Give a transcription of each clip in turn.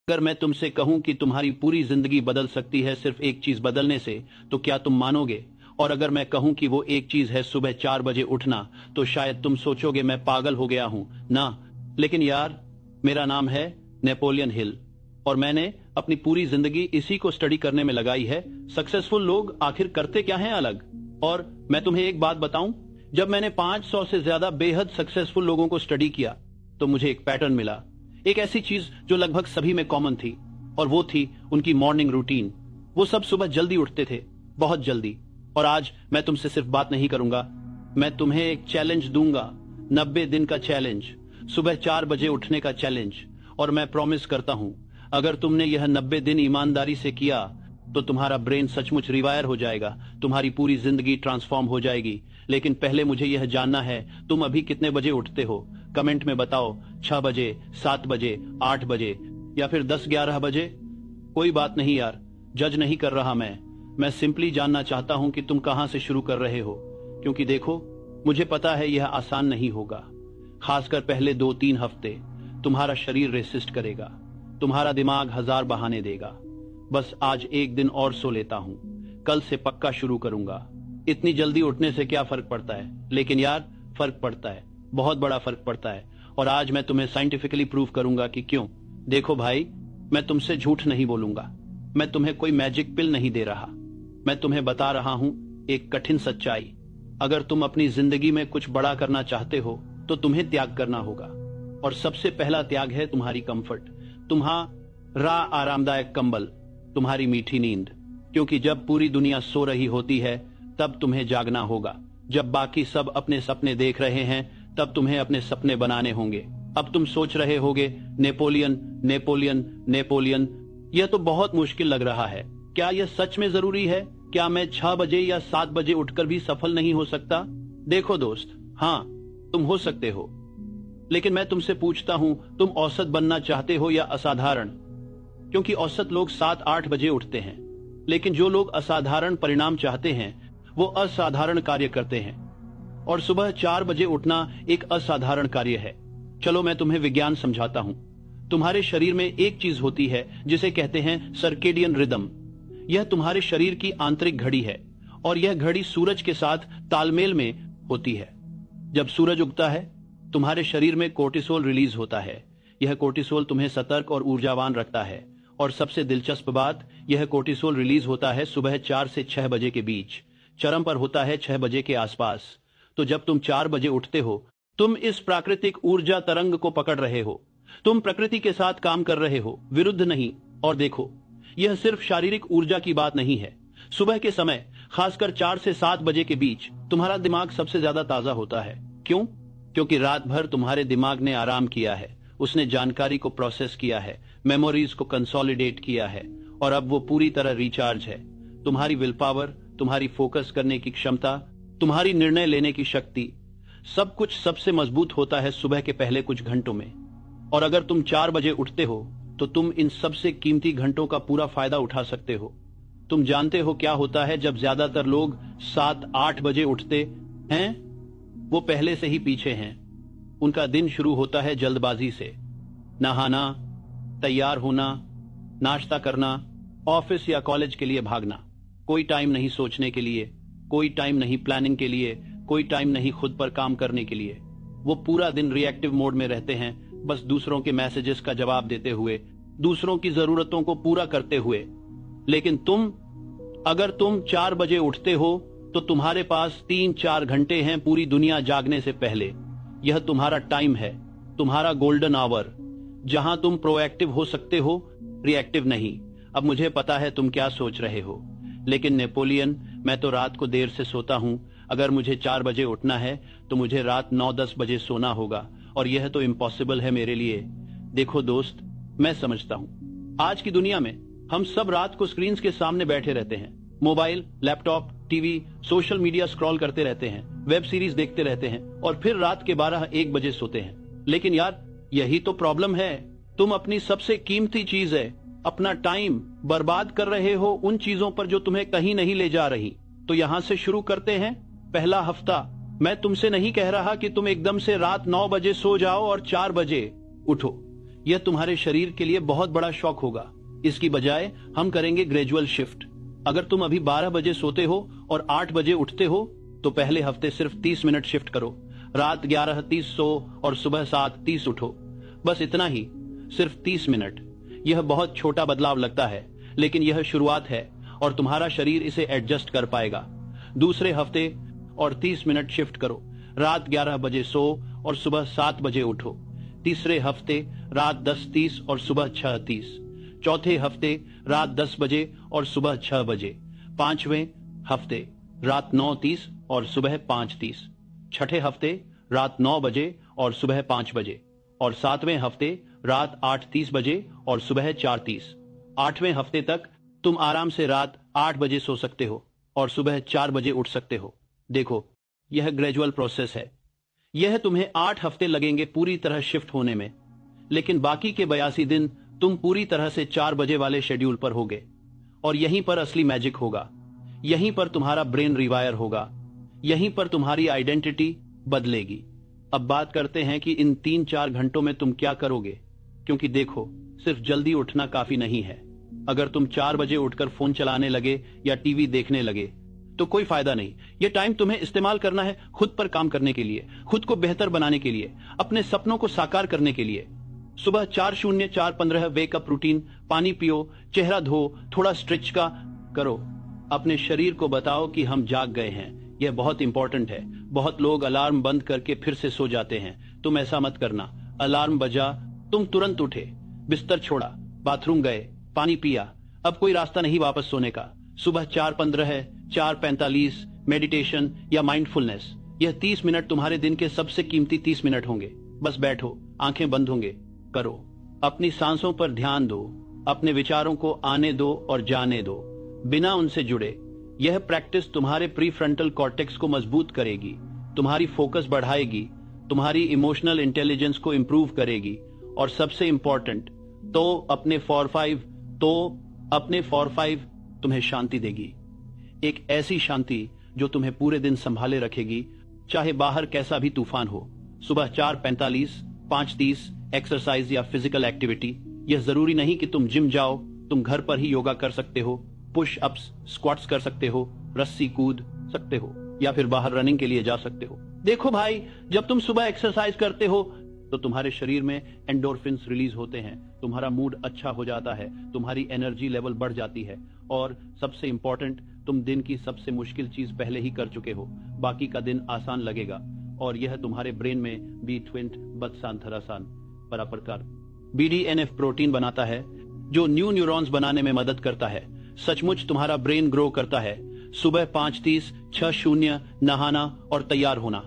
अगर मैं तुमसे कहूं कि तुम्हारी पूरी जिंदगी बदल सकती है सिर्फ एक चीज बदलने से, तो क्या तुम मानोगे? और अगर मैं कहूं कि वो एक चीज है सुबह 4 बजे उठना, तो शायद तुम सोचोगे मैं पागल हो गया हूं ना। लेकिन यार, मेरा नाम है नेपोलियन हिल, और मैंने अपनी पूरी जिंदगी इसी को स्टडी करने में लगाई है। सक्सेसफुल लोग आखिर करते क्या हैं अलग। और मैं तुम्हें एक बात बताऊं, जब मैंने 500 से ज्यादा बेहद सक्सेसफुल लोगों को स्टडी किया, तो मुझे एक पैटर्न मिला, एक ऐसी चीज जो लगभग सभी में कॉमन थी, और वो थी उनकी मॉर्निंग रूटीन। वो सब सुबह जल्दी उठते थे, बहुत जल्दी। और आज मैं तुमसे सिर्फ बात नहीं करूंगा, मैं तुम्हें एक चैलेंज दूंगा, 90 दिन का चैलेंज, सुबह 4 बजे उठने का चैलेंज। और मैं प्रॉमिस करता हूं, अगर तुमने यह 90 दिन ईमानदारी से किया, तो तुम्हारा ब्रेन सचमुच रिवायर हो जाएगा, तुम्हारी पूरी जिंदगी ट्रांसफॉर्म हो जाएगी। लेकिन पहले मुझे यह जानना है, तुम अभी कितने बजे उठते हो? कमेंट में बताओ। 6 बजे, 7 बजे, 8 बजे, या फिर 10-11 बजे? कोई बात नहीं यार, जज नहीं कर रहा मैं सिंपली जानना चाहता हूं कि तुम कहां से शुरू कर रहे हो। क्योंकि देखो, मुझे पता है यह आसान नहीं होगा, खासकर पहले 2-3 हफ्ते। तुम्हारा शरीर रेसिस्ट करेगा, तुम्हारा दिमाग 1000 बहाने देगा। बस आज एक दिन और सो लेता हूं, कल से पक्का शुरू करूंगा। इतनी जल्दी उठने से क्या फर्क पड़ता है? लेकिन यार, फर्क पड़ता है, बहुत बड़ा फर्क पड़ता है। और आज मैं तुम्हें साइंटिफिकली प्रूव करूंगा कि क्यों। देखो भाई, मैं तुमसे झूठ नहीं बोलूंगा, मैं तुम्हें कोई मैजिक पिल नहीं दे रहा, मैं तुम्हें बता रहा हूं एक कठिन सच्चाई। अगर तुम अपनी जिंदगी में कुछ बड़ा करना चाहते हो, तो तुम्हें त्याग करना होगा। और सबसे पहला त्याग है तुम्हारी कंफर्ट, तुम्हारा आरामदायक कंबल, तुम्हारी मीठी नींद। क्योंकि जब पूरी दुनिया सो रही होती है, तब तुम्हें जागना होगा। जब बाकी सब अपने सपने देख रहे हैं, तब तुम्हें अपने सपने बनाने होंगे। अब तुम सोच रहे होगे, नेपोलियन नेपोलियन नेपोलियन, यह तो बहुत मुश्किल लग रहा है। क्या यह सच में जरूरी है? क्या मैं 6 बजे या 7 बजे उठकर भी सफल नहीं हो सकता? देखो दोस्त, हाँ, तुम हो सकते हो। लेकिन मैं तुमसे पूछता हूं, तुम औसत बनना चाहते हो या असाधारण? क्योंकि औसत लोग 7-8 बजे उठते हैं, लेकिन जो लोग असाधारण परिणाम चाहते हैं, वो असाधारण कार्य करते हैं। और सुबह 4 बजे उठना एक असाधारण कार्य है। चलो मैं तुम्हें विज्ञान समझाता हूं। तुम्हारे शरीर में एक चीज होती है जिसे कहते हैं सर्केडियन रिदम। यह तुम्हारे शरीर की आंतरिक घड़ी है, और यह घड़ी सूरज के साथ तालमेल में होती है। जब सूरज उगता है, तुम्हारे शरीर में कोर्टिसोल रिलीज होता है। यह कोर्टिसोल तुम्हें सतर्क और ऊर्जावान रखता है। और सबसे दिलचस्प बात, यह कोर्टिसोल रिलीज होता है सुबह 4 से 6 बजे के बीच, चरम पर होता है 6 बजे के आसपास। तो जब तुम 4 बजे उठते हो, तुम इस प्राकृतिक ऊर्जा तरंग को पकड़ रहे हो। तुम प्रकृति के साथ काम कर रहे हो, विरुद्ध नहीं। और देखो, यह सिर्फ शारीरिक ऊर्जा की बात नहीं है। सुबह के समय, खासकर 4 से 7 बजे के बीच, तुम्हारा दिमाग सबसे ज्यादा ताजा होता है। क्यों? क्योंकि रात भर तुम्हारे दिमाग ने आराम किया है, उसने जानकारी को प्रोसेस किया है, मेमोरीज को कंसोलिडेट किया है, और अब वो पूरी तरह रिचार्ज है। तुम्हारी विल पावर, तुम्हारी फोकस करने की क्षमता, तुम्हारी निर्णय लेने की शक्ति, सब कुछ सबसे मजबूत होता है सुबह के पहले कुछ घंटों में। और अगर तुम 4 बजे उठते हो, तो तुम इन सबसे कीमती घंटों का पूरा फायदा उठा सकते हो। तुम जानते हो क्या होता है जब ज्यादातर लोग 7-8 बजे उठते हैं? वो पहले से ही पीछे हैं। उनका दिन शुरू होता है जल्दबाजी से। नहाना, तैयार होना, नाश्ता करना, ऑफिस या कॉलेज के लिए भागना। कोई टाइम नहीं सोचने के लिए, कोई टाइम नहीं प्लानिंग के लिए, कोई टाइम नहीं खुद पर काम करने के लिए। वो पूरा दिन रिएक्टिव मोड में रहते हैं, बस दूसरों के मैसेजेस का जवाब देते हुए, दूसरों की जरूरतों को पूरा करते हुए। लेकिन अगर तुम 4 बजे उठते हो, तो तुम्हारे पास 3-4 घंटे हैं पूरी दुनिया जागने से पहले। यह तुम्हारा टाइम है, तुम्हारा गोल्डन आवर, जहां तुम प्रोएक्टिव हो सकते हो, रिएक्टिव नहीं। अब मुझे पता है तुम क्या सोच रहे हो, लेकिन नेपोलियन, मैं तो रात को देर से सोता हूं। अगर मुझे 4 बजे उठना है, तो मुझे रात 9-10 बजे सोना होगा, और यह तो इम्पॉसिबल है मेरे लिए। देखो दोस्त, मैं समझता हूं, आज की दुनिया में हम सब रात को स्क्रीन्स के सामने बैठे रहते हैं। Mobile, laptop, TV, social media scroll करते रहते हैं, वेब सीरीज देखते रहते हैं, और फिर रात के 12-1 बजे सोते हैं। लेकिन यार, यही तो प्रॉब्लम है। तुम अपनी सबसे कीमती चीज है, अपना टाइम, बर्बाद कर रहे हो उन चीजों पर जो तुम्हें कहीं नहीं ले जा रही। तो यहां से शुरू करते हैं। पहला हफ्ता, मैं तुमसे नहीं कह रहा कि तुम एकदम से रात 9 बजे सो जाओ और 4 बजे उठो। यह तुम्हारे शरीर के लिए बहुत बड़ा शॉक होगा। इसकी बजाय हम करेंगे ग्रेजुअल शिफ्ट। अगर तुम अभी 12 बजे सोते हो और 8 बजे उठते हो तो पहले हफ्ते सिर्फ 30 मिनट शिफ्ट करो। रात 11:30 सो और सुबह 7:30 उठो। बस इतना ही, सिर्फ 30 मिनट। यह बहुत छोटा बदलाव लगता है, लेकिन यह शुरुआत है और तुम्हारा शरीर इसे एडजस्ट कर पाएगा। दूसरे हफ्ते और 30 मिनट शिफ्ट करो। रात 11 बजे सो और सुबह 7 बजे उठो। तीसरे हफ्ते रात 10:30 और सुबह 6:30। चौथे हफ्ते रात 10 बजे और सुबह 6 बजे। पांचवें हफ्ते रात 9:30 और सुबह 5:30। छठे हफ्ते रात 9 बजे और सुबह 5 बजे। और सातवें हफ्ते रात 8:30 बजे और सुबह 4:30। 8वें हफ्ते तक तुम आराम से रात 8 बजे सो सकते हो और सुबह 4 बजे उठ सकते हो। देखो, यह ग्रेजुअल प्रोसेस है। यह तुम्हें 8 हफ्ते लगेंगे पूरी तरह शिफ्ट होने में, लेकिन बाकी के 82 दिन तुम पूरी तरह से 4 बजे वाले शेड्यूल पर होगे। और यहीं पर असली मैजिक होगा। यहीं पर तुम्हारा ब्रेन रिवायर होगा। यहीं पर तुम्हारी आइडेंटिटी बदलेगी। अब बात करते हैं कि इन 3-4 घंटों में तुम क्या करोगे, क्योंकि देखो, सिर्फ जल्दी उठना काफी नहीं है। अगर तुम 4 बजे उठकर फोन चलाने लगे या टीवी देखने लगे तो कोई फायदा नहीं। यह टाइम तुम्हें इस्तेमाल करना है खुद पर काम करने के लिए, खुद को बेहतर बनाने के लिए, अपने सपनों को साकार करने के लिए। सुबह 4:04:15 वेकअप रूटीन, पानी पियो, चेहरा धो, थोड़ा स्ट्रेच का करो। अपने शरीर को बताओ कि हम जाग गए हैं। यह बहुत इंपॉर्टेंट है। बहुत लोग अलार्म बंद करके फिर से सो जाते हैं। तुम ऐसा मत करना। अलार्म बजा, तुम तुरंत उठे, बिस्तर छोड़ा, बाथरूम गए, पानी पिया, अब कोई रास्ता नहीं वापस सोने का। सुबह 4:15, 4:45 मेडिटेशन या माइंडफुलनेस। यह 30 मिनट तुम्हारे दिन के सबसे कीमती 30 मिनट होंगे। बस बैठो, आंखें बंद होंगे, करो। अपनी सांसों पर ध्यान दो, अपने विचारों को आने दो और जाने दो, बिना उनसे जुड़े। यह प्रैक्टिस तुम्हारे प्रीफ्रंटल कॉर्टेक्स को मजबूत करेगी, तुम्हारी फोकस बढ़ाएगी, तुम्हारी इमोशनल इंटेलिजेंस को इंप्रूव करेगी और सबसे इंपॉर्टेंट तो अपने 4-5 तुम्हें शांति देगी। एक ऐसी शांति जो तुम्हें पूरे दिन संभाले रखेगी, चाहे बाहर कैसा भी तूफान हो। सुबह 4:45, 5:30 एक्सरसाइज या फिजिकल एक्टिविटी। यह जरूरी नहीं कि तुम जिम जाओ, तुम घर पर ही योगा कर सकते हो, पुश अप्स, स्क्वाट्स कर सकते हो, रस्सी कूद सकते हो या फिर बाहर रनिंग के लिए जा सकते हो। देखो भाई, जब तुम सुबह एक्सरसाइज करते हो तो तुम्हारे शरीर में एंडोर्फिन्स रिलीज होते हैं, तुम्हारा मूड अच्छा हो जाता है, तुम्हारी एनर्जी लेवल बढ़ जाती है और सबसे इंपॉर्टेंट, तुम दिन की सबसे मुश्किल चीज पहले ही कर चुके हो। बाकी का दिन आसान लगेगा और यह तुम्हारे ब्रेन में B20 बत्सांथरासान पराप्रकार BDNF प्रोटीन बनाता है जो न्यू न्यूरॉन्स बनाने में मदद करता है। सचमुच तुम्हारा ब्रेन ग्रो करता है। सुबह 5:30 6:00 नहाना और तैयार होना।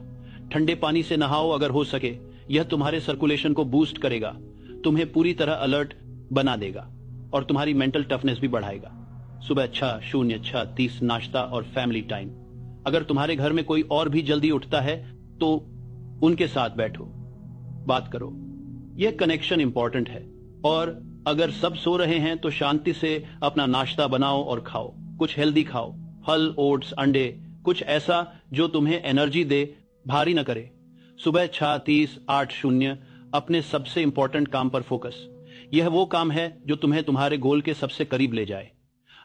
ठंडे पानी से नहाओ अगर हो सके। यह तुम्हारे सर्कुलेशन को बूस्ट करेगा, तुम्हें पूरी तरह अलर्ट बना देगा और तुम्हारी मेंटल टफनेस भी बढ़ाएगा। सुबह 6:06:30 नाश्ता और फैमिली टाइम। अगर तुम्हारे घर में कोई और भी जल्दी उठता है तो उनके साथ बैठो, बात करो। यह कनेक्शन इंपॉर्टेंट है। और अगर सब सो रहे हैं तो शांति से अपना नाश्ता बनाओ और खाओ। कुछ हेल्दी खाओ, फल, ओट्स, अंडे, कुछ ऐसा जो तुम्हें एनर्जी दे, भारी न करे। सुबह 6:30 8:00 अपने सबसे इंपॉर्टेंट काम पर फोकस। यह वो काम है जो तुम्हें तुम्हारे गोल के सबसे करीब ले जाए।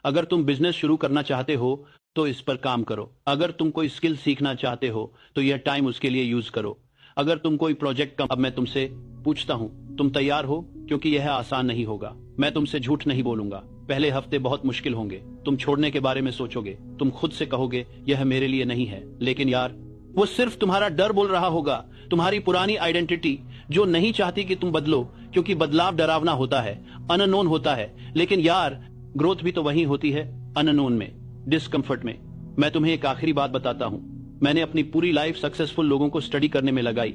अगर तुम बिजनेस शुरू करना चाहते हो तो इस पर काम करो। अगर तुम कोई स्किल सीखना चाहते हो तो यह टाइम उसके लिए यूज करो। अगर तुम कोई प्रोजेक्ट अब मैं तुमसे पूछता हूं, तुम तैयार हो? क्योंकि यह आसान नहीं होगा। मैं तुमसे झूठ नहीं बोलूंगा। पहले हफ्ते बहुत मुश्किल होंगे। तुम छोड़ने के बारे में सोचोगे, तुम खुद से कहोगे यह मेरे लिए नहीं है। लेकिन यार, वो सिर्फ तुम्हारा डर बोल रहा होगा, तुम्हारी पुरानी आइडेंटिटी जो नहीं चाहती कि तुम बदलो, क्योंकि बदलाव डरावना होता है, अननोन होता है। लेकिन यार, ग्रोथ भी तो वही होती है, अननोन में, डिस्कम्फर्ट में। मैं तुम्हें एक आखिरी बात बताता हूं। मैंने अपनी पूरी लाइफ सक्सेसफुल लोगों को स्टडी करने में लगाई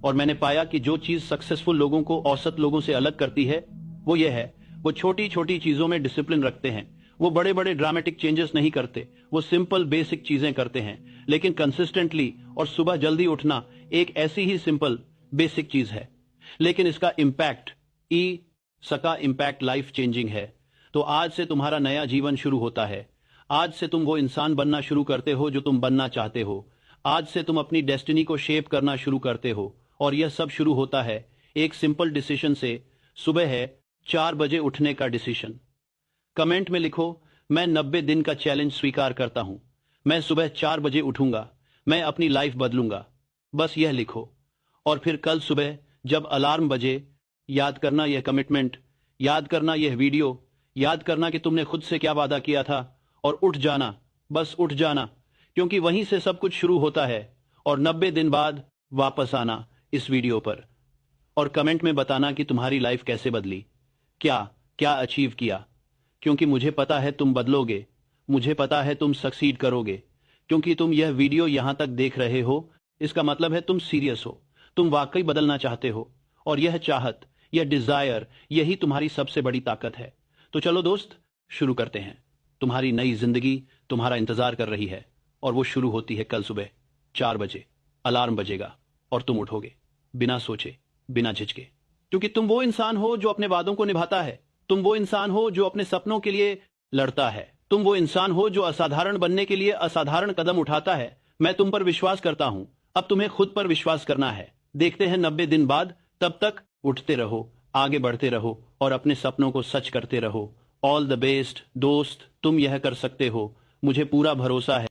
और मैंने पाया कि जो चीज सक्सेसफुल लोगों को औसत लोगों से अलग करती है वो ये है, वो छोटी छोटी चीजों में डिसिप्लिन रखते हैं। वो बड़े बड़े ड्रामेटिक चेंजेस नहीं करते, वो सिंपल बेसिक चीजें करते हैं, लेकिन कंसिस्टेंटली। और सुबह जल्दी उठना एक ऐसी ही सिंपल बेसिक चीज है, लेकिन इसका इम्पैक्ट लाइफ चेंजिंग है। तो आज से तुम्हारा नया जीवन शुरू होता है। आज से तुम वो इंसान बनना शुरू करते हो जो तुम बनना चाहते हो। आज से तुम अपनी डेस्टिनी को शेप करना शुरू करते हो। और यह सब शुरू होता है एक सिंपल डिसीजन से, सुबह है 4 बजे उठने का डिसीजन। कमेंट में लिखो, मैं 90 दिन का चैलेंज स्वीकार करता हूं। मैं सुबह 4 बजे उठूंगा। मैं अपनी लाइफ बदलूंगा। बस यह लिखो। और फिर कल सुबह जब अलार्म बजे, याद करना यह कमिटमेंट, याद करना यह वीडियो, याद करना कि तुमने खुद से क्या वादा किया था, और उठ जाना। बस उठ जाना, क्योंकि वहीं से सब कुछ शुरू होता है। और 90 दिन बाद वापस आना इस वीडियो पर, और कमेंट में बताना कि तुम्हारी लाइफ कैसे बदली, क्या क्या अचीव किया। क्योंकि मुझे पता है तुम बदलोगे, मुझे पता है तुम सक्सीड करोगे। क्योंकि तुम यह वीडियो यहां तक देख रहे हो, इसका मतलब है तुम सीरियस हो, तुम वाकई बदलना चाहते हो। और यह चाहत, यह डिजायर, यही तुम्हारी सबसे बड़ी ताकत है। तो चलो दोस्त, शुरू करते हैं। तुम्हारी नई जिंदगी तुम्हारा इंतजार कर रही है, और वो शुरू होती है कल सुबह 4 बजे। अलार्म बजेगा और तुम उठोगे, बिना सोचे, बिना झिझके। क्योंकि तुम वो इंसान हो जो अपने वादों को निभाता है। तुम वो इंसान हो जो अपने सपनों के लिए लड़ता है। तुम वो इंसान हो जो असाधारण बनने के लिए असाधारण कदम उठाता है। मैं तुम पर विश्वास करता हूं। अब तुम्हें खुद पर विश्वास करना है। देखते हैं 90 दिन बाद। तब तक उठते रहो, आगे बढ़ते रहो, और अपने सपनों को सच करते रहो। ऑल द बेस्ट दोस्त, तुम यह कर सकते हो। मुझे पूरा भरोसा है।